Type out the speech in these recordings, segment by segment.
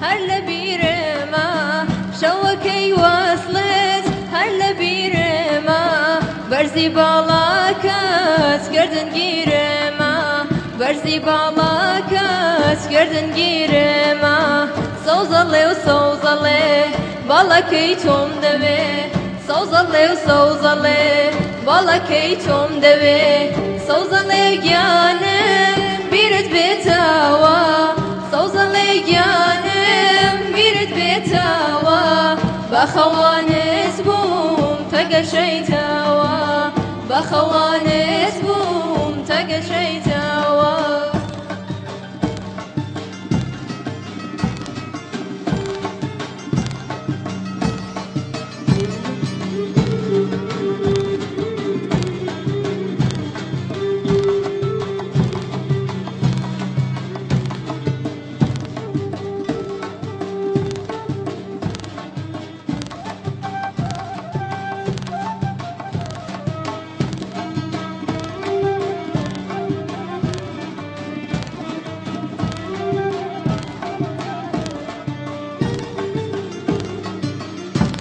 هەر لە بیرما شەوەکەی وەسڵت هەر لە بیرما بەرزی باڵاکەت گردنگیرما بەرزی باڵاکەت گردنگیرما سەوزەڵێ و سەوزەڵێ باڵەکەی تۆم دەوێ سەوزەڵێ و سەوزەڵێ باڵەکەی تۆم دەوێ سەوزەڵێ گیانم بیرت بێتەوە سەوزەڵێ گیانم بیرت بێتەوە بەخەوانت بووم تەگەشەیتەوە بەخەوانت بووم تەگەشەیتەوە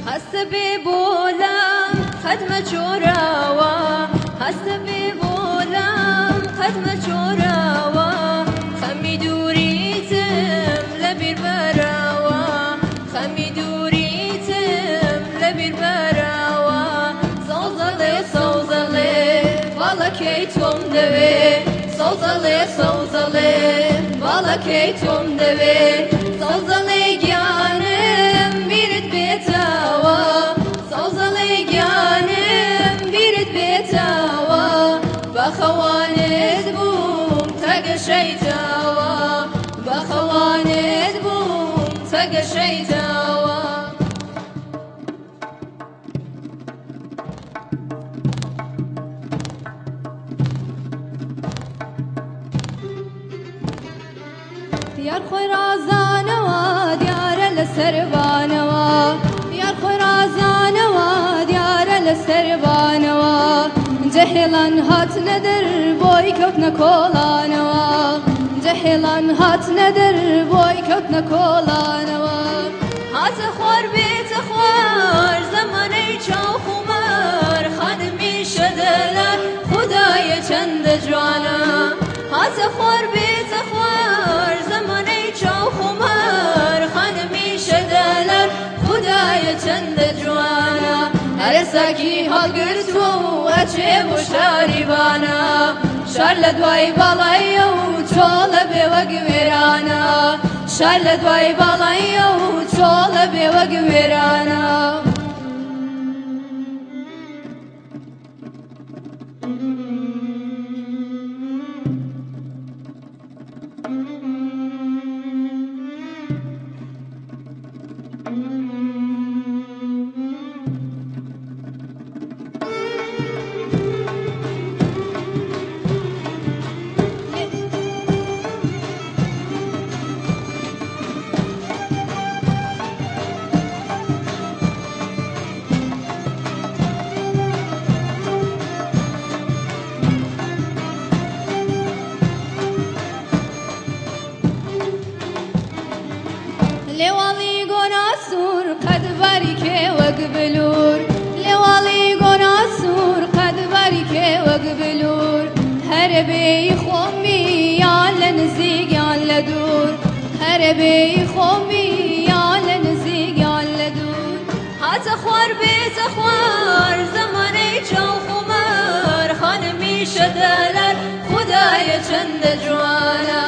هەستە بێ بۆلام قەدمە چۆراوە هەستە بێ بۆلام قەدمە چۆراوە خەمی دووریتم لە بیر بەراوە خەمی دووریتم لە بیر بەراوە سەوزەڵێ سەوزەڵێ باڵەکەی تۆم دەوێ سەوزەڵێ سەوزەڵێ باڵەکەی تۆم دەوێ سەوزەڵێ گیانم بیرت بێتەوە سەوزەڵێ گیانم بیرت بێتەوە بەخەوانت بووم تەگەشەیتەوە بەخەوانت بووم تەگەشەیتەوە یار خۆی ڕازانەوە دیارە لە سەربانەوە یار خۆی ڕازانەوە دیارە لە سەربانەوە جەهێڵان هاتنە دەر بۆی کەوتنە کۆڵانەوە جەهێڵان هاتنە دەر بۆی کەوتنە کۆڵانەوە هاتە خوار بێتە خوار زەمانەی چاوخومار خانمی شەدەلە خودایە چەندە جوانە هاتە خوار بێتە خوار زەمانەی چاوخومار خانمی شەدەلە خودایە چەندە جوانە هەرە ساکی هەڵگرتووە و ئەچێ بۆ شاریبانە شار لە دوای باڵایە و چۆڵە بێوە گوێرانە شار لە دوای باڵایە و چۆڵە بێوە گوێرانە لێواڵی گۆناسوور قەد باریکێ وەک بلور لێواڵی گۆناسوور قەد باریکێ وەک بلور هەرە بێی خۆمی یان لە نزیک یان لە دوور هەرە بێی خۆمی یان لە نزیک یان لە دوور هاتە خوار بێتە خوار زەمانەی چاوخومار خانمی شەدەلەر خودایە چەندە جوانە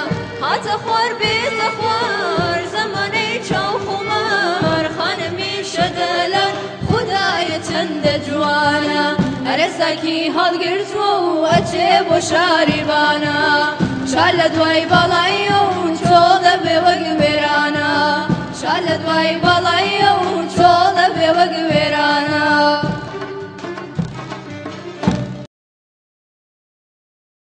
هاتە خوار بێتە خوار زەمانەی چاوخومار خانمی شەدەلەر خودایە چەندە جوانە هەرە ساکی هەڵگرتووە و ئەچێ بۆ شاریبانە شار لە دوای